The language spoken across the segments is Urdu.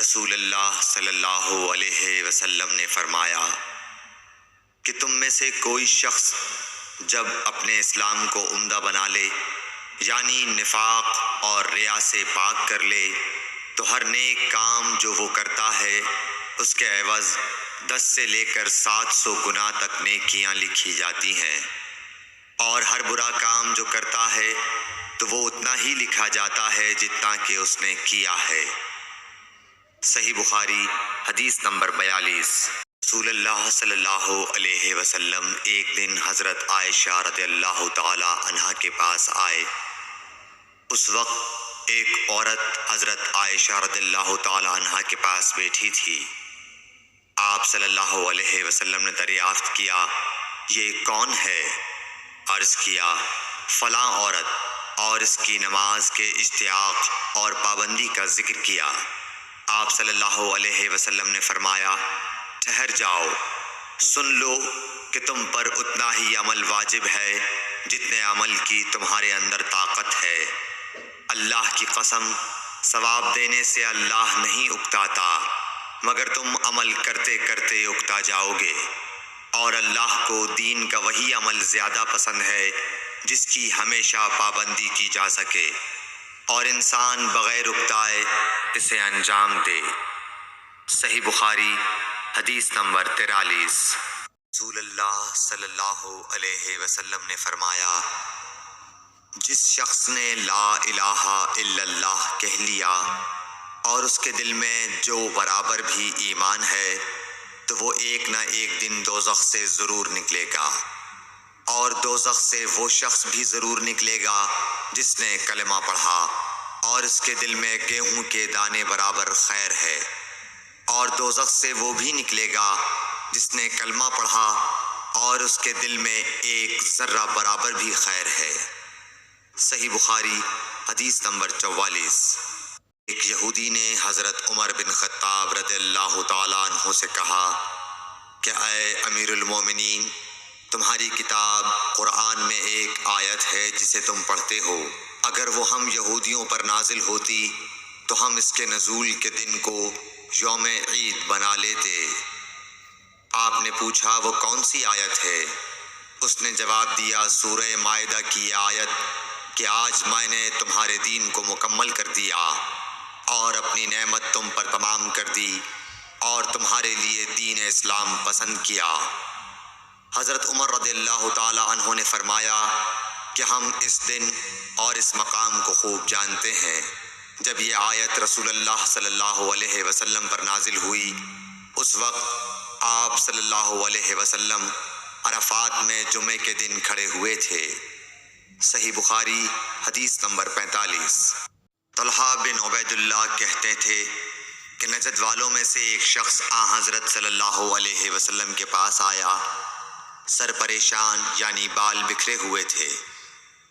رسول اللہ صلی اللہ علیہ وسلم نے فرمایا کہ تم میں سے کوئی شخص جب اپنے اسلام کو عمدہ بنا لے، یعنی نفاق اور ریا سے پاک کر لے، تو ہر نیک کام جو وہ کرتا ہے اس کے عوض 10 سے لے کر 700 گنا تک نیکیاں لکھی جاتی ہیں، اور ہر برا کام جو کرتا ہے تو وہ اتنا ہی لکھا جاتا ہے جتنا کہ اس نے کیا ہے۔ صحیح بخاری حدیث نمبر 42۔ رسول اللہ صلی اللہ علیہ وسلم ایک دن حضرت عائشہ رضی اللہ تعالی عنہا کے پاس آئے۔ اس وقت ایک عورت حضرت عائشہ رضی اللہ تعالی عنہا کے پاس بیٹھی تھی۔ آپ صلی اللہ علیہ وسلم نے دریافت کیا، یہ کون ہے؟ عرض کیا، فلاں عورت، اور اس کی نماز کے اشتیاق اور پابندی کا ذکر کیا۔ آپ صلی اللہ علیہ وسلم نے فرمایا، ٹھہر جاؤ، سن لو کہ تم پر اتنا ہی عمل واجب ہے جتنے عمل کی تمہارے اندر طاقت ہے۔ اللہ کی قسم، ثواب دینے سے اللہ نہیں اکتاتا، مگر تم عمل کرتے کرتے اکتا جاؤ گے، اور اللہ کو دین کا وہی عمل زیادہ پسند ہے جس کی ہمیشہ پابندی کی جا سکے، اور انسان بغیر اکتائے اسے انجام دے۔ صحیح بخاری حدیث نمبر 43۔ رسول اللہ صلی اللہ علیہ وسلم نے فرمایا، جس شخص نے لا الہ الا اللہ کہہ لیا اور اس کے دل میں جو برابر بھی ایمان ہے تو وہ ایک نہ ایک دن دوزخ سے ضرور نکلے گا، اور دوزخ سے وہ شخص بھی ضرور نکلے گا جس نے کلمہ پڑھا اور اس کے دل میں گیہوں کے دانے برابر خیر ہے، اور دوزخ سے وہ بھی نکلے گا جس نے کلمہ پڑھا اور اس کے دل میں ایک ذرہ برابر بھی خیر ہے۔ صحیح بخاری حدیث نمبر 44۔ ایک یہودی نے حضرت عمر بن خطاب رضی اللہ تعالیٰ عنہ سے کہا کہ اے امیر المومنین، تمہاری کتاب قرآن میں ایک آیت ہے جسے تم پڑھتے ہو، اگر وہ ہم یہودیوں پر نازل ہوتی تو ہم اس کے نزول کے دن کو یوم عید بنا لیتے۔ آپ نے پوچھا، وہ کون سی آیت ہے؟ اس نے جواب دیا، سورہ مائدہ کی آیت کہ آج میں نے تمہارے دین کو مکمل کر دیا اور اپنی نعمت تم پر تمام کر دی اور تمہارے لیے دین اسلام پسند کیا۔ حضرت عمر رضی اللہ تعالی عنہ نے فرمایا کہ ہم اس دن اور اس مقام کو خوب جانتے ہیں۔ جب یہ آیت رسول اللہ صلی اللہ علیہ وسلم پر نازل ہوئی، اس وقت آپ صلی اللہ علیہ وسلم عرفات میں جمعے کے دن کھڑے ہوئے تھے۔ صحیح بخاری حدیث نمبر 45۔ طلحہ بن عبید اللہ کہتے تھے کہ نجد والوں میں سے ایک شخص حضرت صلی اللہ علیہ وسلم کے پاس آیا، سر پریشان یعنی بال بکھرے ہوئے تھے۔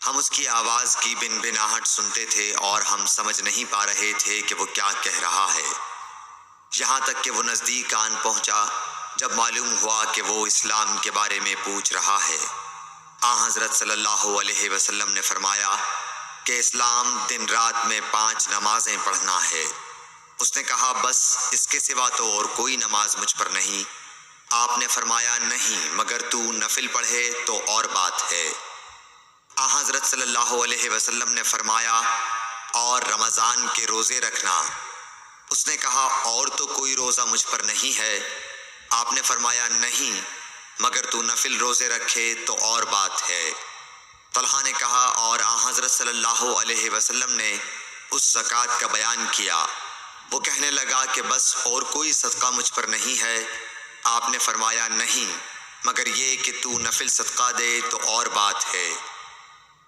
ہم اس کی آواز کی بن بناہٹ سنتے تھے اور ہم سمجھ نہیں پا رہے تھے کہ وہ کیا کہہ رہا ہے، یہاں تک کہ وہ نزدیک آن پہنچا جب معلوم ہوا کہ وہ اسلام کے بارے میں پوچھ رہا ہے۔ حضرت صلی اللہ علیہ وسلم نے فرمایا کہ اسلام دن رات میں 5 نمازیں پڑھنا ہے۔ اس نے کہا، بس اس کے سوا تو اور کوئی نماز مجھ پر نہیں۔ آپ نے فرمایا، نہیں، مگر تو نفل پڑھے تو اور بات ہے۔ حضرت صلی اللہ علیہ وسلم نے فرمایا، اور رمضان کے روزے رکھنا۔ اس نے کہا، اور تو کوئی روزہ مجھ پر نہیں ہے۔ آپ نے فرمایا، نہیں، مگر تو نفل روزے رکھے تو اور بات ہے۔ طلحہ نے کہا، اور حضرت صلی اللہ علیہ وسلم نے اس زکوٰۃ کا بیان کیا۔ وہ کہنے لگا کہ بس اور کوئی صدقہ مجھ پر نہیں ہے۔ آپ نے فرمایا، نہیں، مگر یہ کہ تو نفل صدقہ دے تو اور بات ہے۔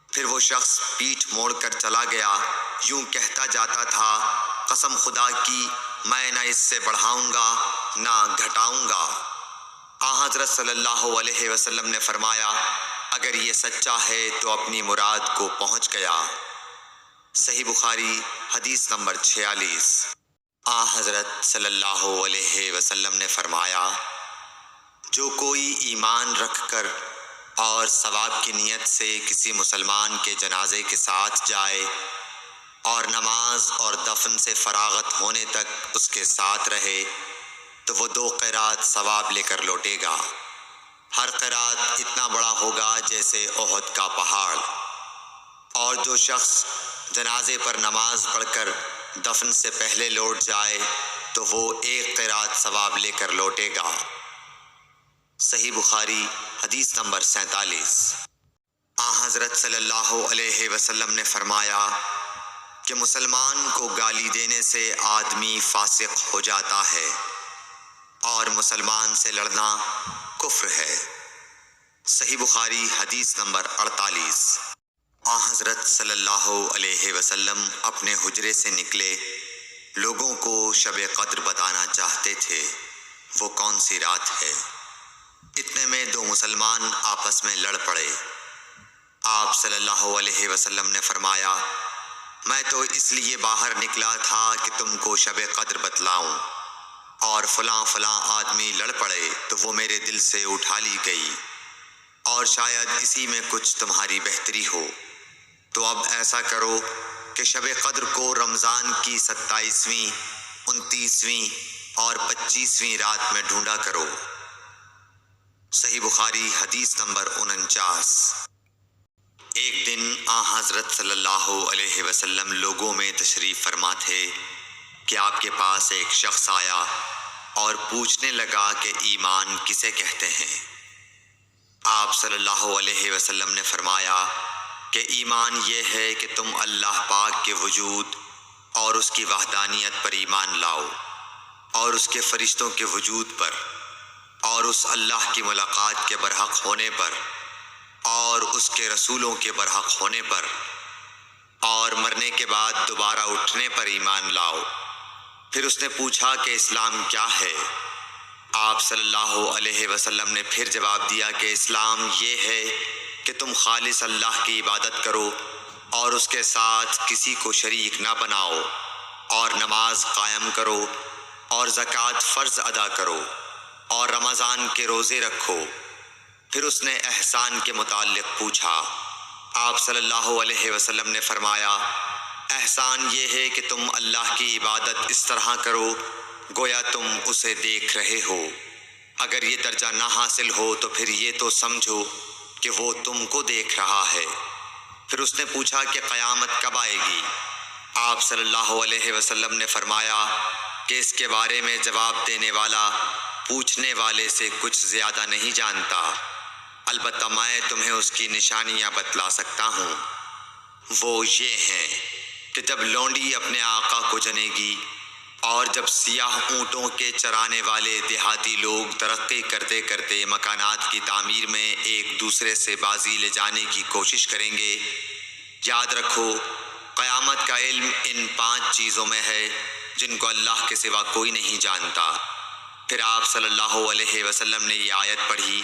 پھر وہ شخص پیٹھ موڑ کر چلا گیا، یوں کہتا جاتا تھا، قسم خدا کی میں نہ اس سے بڑھاؤں گا نہ گھٹاؤں گا۔ حضرت صلی اللہ علیہ وسلم نے فرمایا، اگر یہ سچا ہے تو اپنی مراد کو پہنچ گیا۔ صحیح بخاری حدیث نمبر 46۔ حضرت صلی اللہ علیہ وسلم نے فرمایا، جو کوئی ایمان رکھ کر اور ثواب کی نیت سے کسی مسلمان کے جنازے کے ساتھ جائے اور نماز اور دفن سے فراغت ہونے تک اس کے ساتھ رہے تو وہ 2 قرات ثواب لے کر لوٹے گا۔ ہر قرات اتنا بڑا ہوگا جیسے احد کا پہاڑ۔ اور جو شخص جنازے پر نماز پڑھ کر دفن سے پہلے لوٹ جائے تو وہ 1 قرات ثواب لے کر لوٹے گا۔ صحیح بخاری حدیث نمبر 47۔ حضرت صلی اللہ علیہ وسلم نے فرمایا کہ مسلمان کو گالی دینے سے آدمی فاسق ہو جاتا ہے اور مسلمان سے لڑنا کفر ہے۔ صحیح بخاری حدیث نمبر 48۔ حضرت صلی اللہ علیہ وسلم اپنے حجرے سے نکلے، لوگوں کو شب قدر بتانا چاہتے تھے وہ کون سی رات ہے۔ اتنے میں 2 مسلمان آپس میں لڑ پڑے۔ آپ صلی اللہ علیہ وسلم نے فرمایا، میں تو اس لیے باہر نکلا تھا کہ تم کو شب قدر بتلاؤں، اور فلاں فلاں آدمی لڑ پڑے تو وہ میرے دل سے اٹھا لی گئی، اور شاید اسی میں کچھ تمہاری بہتری ہو۔ تو اب ایسا کرو کہ شب قدر کو رمضان کی 27ویں، 29ویں اور 25ویں رات میں ڈھونڈا کرو۔ صحیح بخاری حدیث نمبر 49۔ ایک دن حضرت صلی اللہ علیہ وسلم لوگوں میں تشریف فرما تھے کہ آپ کے پاس ایک شخص آیا اور پوچھنے لگا کہ ایمان کسے کہتے ہیں۔ آپ صلی اللہ علیہ وسلم نے فرمایا کہ ایمان یہ ہے کہ تم اللہ پاک کے وجود اور اس کی وحدانیت پر ایمان لاؤ، اور اس کے فرشتوں کے وجود پر، اور اس اللہ کی ملاقات کے برحق ہونے پر، اور اس کے رسولوں کے برحق ہونے پر، اور مرنے کے بعد دوبارہ اٹھنے پر ایمان لاؤ۔ پھر اس نے پوچھا کہ اسلام کیا ہے؟ آپ صلی اللہ علیہ وسلم نے پھر جواب دیا کہ اسلام یہ ہے کہ تم خالص اللہ کی عبادت کرو اور اس کے ساتھ کسی کو شریک نہ بناؤ، اور نماز قائم کرو، اور زکوٰۃ فرض ادا کرو، اور رمضان کے روزے رکھو۔ پھر اس نے احسان کے متعلق پوچھا۔ آپ صلی اللہ علیہ وسلم نے فرمایا، احسان یہ ہے کہ تم اللہ کی عبادت اس طرح کرو گویا تم اسے دیکھ رہے ہو۔ اگر یہ درجہ نہ حاصل ہو تو پھر یہ تو سمجھو کہ وہ تم کو دیکھ رہا ہے۔ پھر اس نے پوچھا کہ قیامت کب آئے گی؟ آپ صلی اللہ علیہ وسلم نے فرمایا کہ اس کے بارے میں جواب دینے والا پوچھنے والے سے کچھ زیادہ نہیں جانتا، البتہ میں تمہیں اس کی نشانیاں بتلا سکتا ہوں۔ وہ یہ ہیں کہ جب لونڈی اپنے آقا کو جنے گی، اور جب سیاہ اونٹوں کے چرانے والے دیہاتی لوگ ترقی کرتے کرتے مکانات کی تعمیر میں ایک دوسرے سے بازی لے جانے کی کوشش کریں گے، یاد رکھو قیامت کا علم ان 5 چیزوں میں ہے جن کو اللہ کے سوا کوئی نہیں جانتا۔ پھر آپ صلی اللہ علیہ وسلم نے یہ آیت پڑھی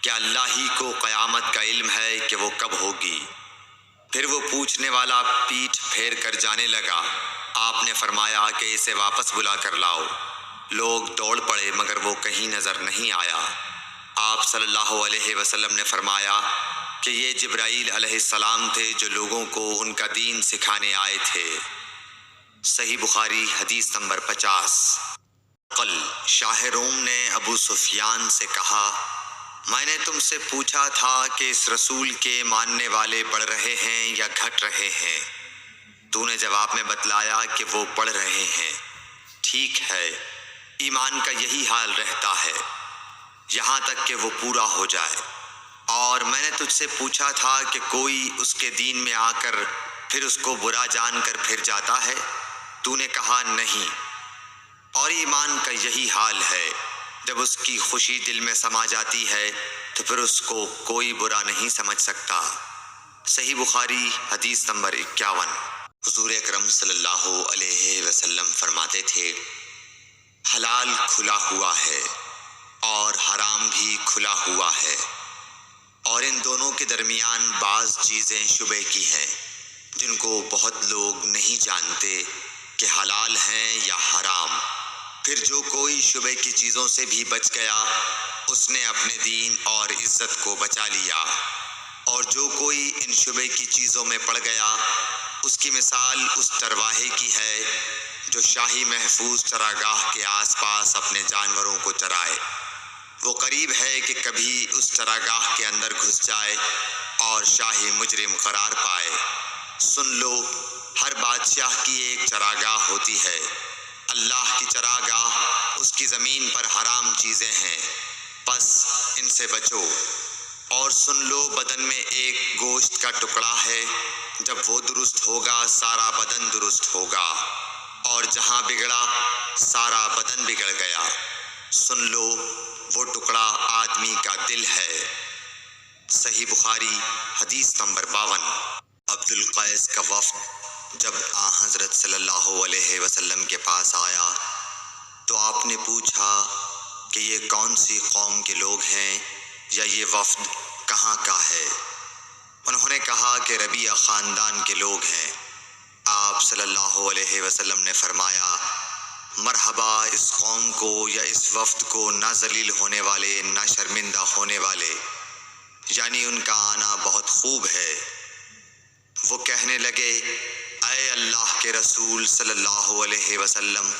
کہ اللہ ہی کو قیامت کا علم ہے کہ وہ کب ہوگی۔ پھر وہ پوچھنے والا پیٹھ پھیر کر جانے لگا۔ آپ نے فرمایا کہ اسے واپس بلا کر لاؤ۔ لوگ دوڑ پڑے مگر وہ کہیں نظر نہیں آیا۔ آپ صلی اللہ علیہ وسلم نے فرمایا کہ یہ جبرائیل علیہ السلام تھے جو لوگوں کو ان کا دین سکھانے آئے تھے۔ صحیح بخاری حدیث نمبر 50۔ قل شاہ روم نے ابو سفیان سے کہا، میں نے تم سے پوچھا تھا کہ اس رسول کے ماننے والے بڑھ رہے ہیں یا گھٹ رہے ہیں؟ تو نے جواب میں بتلایا کہ وہ بڑھ رہے ہیں۔ ٹھیک ہے، ایمان کا یہی حال رہتا ہے یہاں تک کہ وہ پورا ہو جائے۔ اور میں نے تجھ سے پوچھا تھا کہ کوئی اس کے دین میں آ کر پھر اس کو برا جان کر پھر جاتا ہے؟ تو نے کہا نہیں۔ اور ایمان کا یہی حال ہے، جب اس کی خوشی دل میں سما جاتی ہے تو پھر اس کو کوئی برا نہیں سمجھ سکتا۔ صحیح بخاری حدیث نمبر 51۔ حضور اکرم صلی اللہ علیہ وسلم فرماتے تھے، حلال کھلا ہوا ہے اور حرام بھی کھلا ہوا ہے، اور ان دونوں کے درمیان بعض چیزیں شبہ کی ہیں جن کو بہت لوگ نہیں جانتے کہ حلال ہیں یا حرام۔ پھر جو کوئی شبہ کی چیزوں سے بھی بچ گیا اس نے اپنے دین اور عزت کو بچا لیا، اور جو کوئی ان شبہ کی چیزوں میں پڑ گیا اس کی مثال اس چرواہے کی ہے جو شاہی محفوظ چراگاہ کے آس پاس اپنے جانوروں کو چرائے۔ وہ قریب ہے کہ کبھی اس چراگاہ کے اندر گھس جائے اور شاہی مجرم قرار پائے۔ سن لو، ہر بادشاہ کی ایک چراگاہ ہوتی ہے۔ اللہ کی چراگاہ اس کی زمین پر حرام چیزیں ہیں، پس ان سے بچو۔ اور سن لو، بدن میں ایک گوشت کا ٹکڑا ہے، جب وہ درست ہوگا سارا بدن درست ہوگا، اور جہاں بگڑا سارا بدن بگڑ گیا۔ سن لو، وہ ٹکڑا آدمی کا دل ہے۔ صحیح بخاری حدیث نمبر 52۔ عبد القیس کا وفد جب حضرت صلی اللہ علیہ وسلم کے پاس آیا تو آپ نے پوچھا کہ یہ کون سی قوم کے لوگ ہیں یا یہ وفد کہاں کا ہے؟ انہوں نے کہا کہ ربیعہ خاندان کے لوگ ہیں۔ آپ صلی اللہ علیہ وسلم نے فرمایا، مرحبا اس قوم کو یا اس وفد کو، نہ ذلیل ہونے والے نہ شرمندہ ہونے والے، یعنی ان کا آنا بہت خوب ہے۔ وہ کہنے لگے، اے اللہ کے رسول صلی اللہ علیہ وسلم،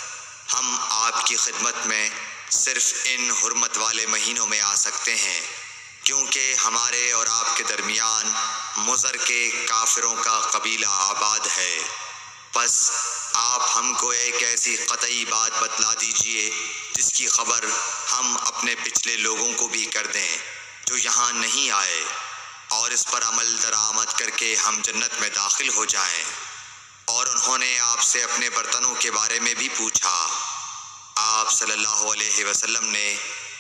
ہم آپ کی خدمت میں صرف ان حرمت والے مہینوں میں آ سکتے ہیں، کیونکہ ہمارے اور آپ کے درمیان مضر کے کافروں کا قبیلہ آباد ہے۔ بس آپ ہم کو ایک ایسی قطعی بات بتلا دیجئے جس کی خبر ہم اپنے پچھلے لوگوں کو بھی کر دیں جو یہاں نہیں آئے، اور اس پر عمل درآمد کر کے ہم جنت میں داخل ہو جائیں۔ اور انہوں نے آپ سے اپنے برتنوں کے بارے میں بھی پوچھا۔ آپ صلی اللہ علیہ وسلم نے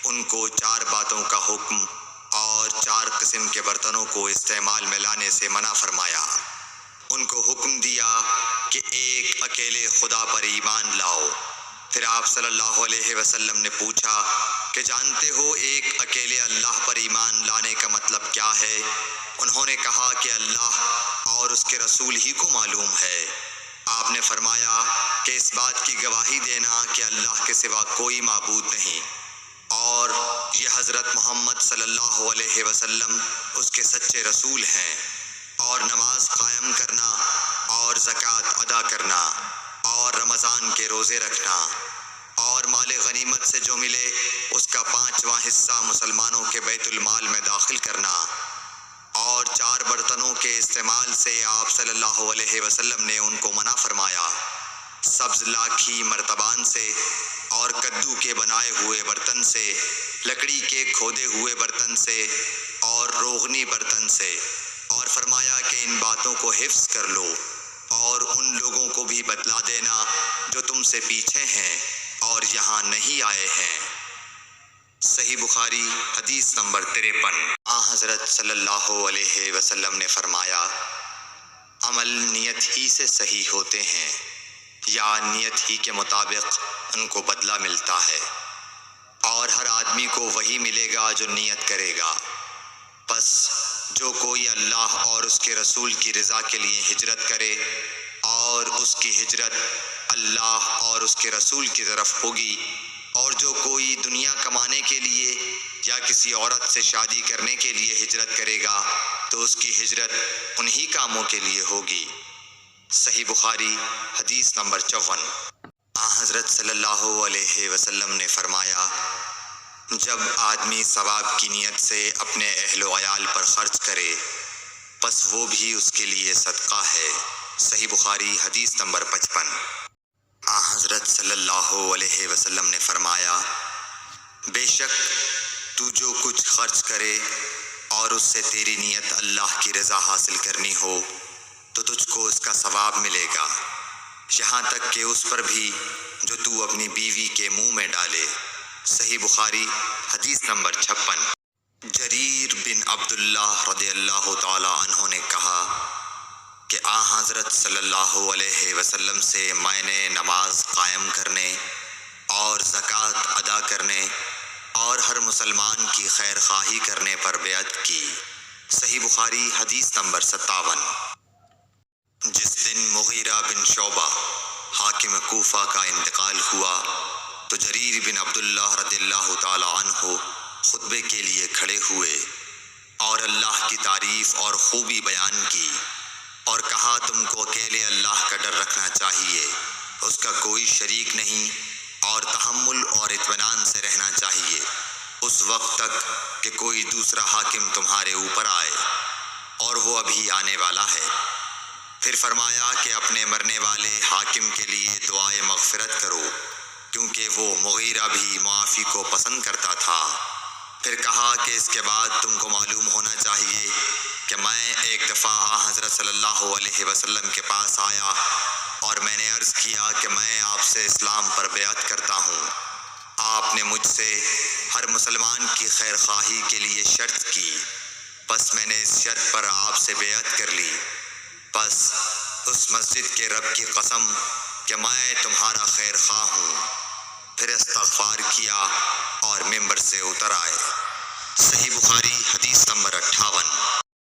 ان کو 4 باتوں کا حکم اور 4 قسم کے برتنوں کو استعمال میں لانے سے منع فرمایا۔ ان کو حکم دیا کہ ایک اکیلے خدا پر ایمان لاؤ۔ پھر آپ صلی اللہ علیہ وسلم نے پوچھا کہ جانتے ہو ایک اکیلے اللہ پر ایمان لانے کا مطلب کیا ہے؟ انہوں نے کہا کہ اللہ اور اس کے رسول ہی کو معلوم ہے۔ آپ نے فرمایا کہ اس بات کی گواہی دینا کہ اللہ کے سوا کوئی معبود نہیں، اور یہ حضرت محمد صلی اللہ علیہ وسلم اس کے سچے رسول ہیں، اور نماز قائم کرنا اور زکوٰۃ ادا کرنا اور رمضان کے روزے رکھنا اور مال غنیمت سے جو ملے اس کا 5واں حصہ مسلمانوں کے بیت المال میں داخل کرنا، اور 4 برتنوں کے استعمال سے آپ صلی اللہ علیہ وسلم نے ان کو منع فرمایا، سبز لاکھی مرتبان سے اور کدو کے بنائے ہوئے برتن سے، لکڑی کے کھودے ہوئے برتن سے اور روغنی برتن سے، اور فرمایا کہ ان باتوں کو حفظ کر لو اور ان لوگوں کو بھی بتلا دینا جو تم سے پیچھے ہیں اور یہاں نہیں آئے ہیں۔ صحیح بخاری حدیث نمبر 53۔ حضرت صلی اللہ علیہ وسلم نے فرمایا، عمل نیت ہی سے صحیح ہوتے ہیں یا نیت ہی کے مطابق ان کو بدلہ ملتا ہے، اور ہر آدمی کو وہی ملے گا جو نیت کرے گا۔ بس جو کوئی اللہ اور اس کے رسول کی رضا کے لیے ہجرت کرے اور اس کی ہجرت اللہ اور اس کے رسول کی طرف ہوگی، اور جو کوئی دنیا کمانے کے لیے یا کسی عورت سے شادی کرنے کے لیے ہجرت کرے گا تو اس کی ہجرت انہی کاموں کے لیے ہوگی۔ صحیح بخاری حدیث نمبر 54۔ حضرت صلی اللہ علیہ وسلم نے فرمایا، جب آدمی ثواب کی نیت سے اپنے اہل و عیال پر خرچ کرے بس وہ بھی اس کے لیے صدقہ ہے۔ صحیح بخاری حدیث نمبر 55۔ حضرت صلی اللہ علیہ وسلم نے فرمایا، بے شک تو جو کچھ خرچ کرے اور اس سے تیری نیت اللہ کی رضا حاصل کرنی ہو تو تجھ کو اس کا ثواب ملے گا، یہاں تک کہ اس پر بھی جو تو اپنی بیوی کے منہ میں ڈالے۔ صحیح بخاری حدیث نمبر 56۔ جریر بن عبداللہ رضی اللہ تعالی عنہ نے کہا کہ حضرت صلی اللہ علیہ وسلم سے میں نے نماز قائم کرنے اور زکوٰۃ ادا کرنے اور ہر مسلمان کی خیر خواہی کرنے پر بیعت کی۔ صحیح بخاری حدیث نمبر 57۔ جس دن مغیرہ بن شعبہ حاکم کوفہ کا انتقال ہوا تو جریر بن عبداللہ رضی اللہ تعالی عنہ خطبے کے لیے کھڑے ہوئے اور اللہ کی تعریف اور خوبی بیان کی۔ اور کہا تم کو اکیلے اللہ کا ڈر رکھنا چاہیے، اس کا کوئی شریک نہیں، اور تحمل اور اطمینان سے رہنا چاہیے اس وقت تک کہ کوئی دوسرا حاکم تمہارے اوپر آئے، اور وہ ابھی آنے والا ہے۔ پھر فرمایا کہ اپنے مرنے والے حاکم کے لیے دعائے مغفرت کرو، کیونکہ وہ مغیرہ بھی معافی کو پسند کرتا تھا۔ پھر کہا کہ اس کے بعد تم کو معلوم ہونا چاہیے کہ میں ایک دفعہ حضرت صلی اللہ علیہ وسلم کے پاس آیا اور میں نے عرض کیا کہ میں آپ سے اسلام پر بیعت کرتا ہوں۔ آپ نے مجھ سے ہر مسلمان کی خیر خواہی کے لیے شرط کی، بس میں نے اس شرط پر آپ سے بیعت کر لی۔ بس اس مسجد کے رب کی قسم کہ میں تمہارا خیر خواہ ہوں۔ پھر استغفار کیا اور ممبر سے اتر آئے۔ صحیح بخاری حدیث نمبر 58۔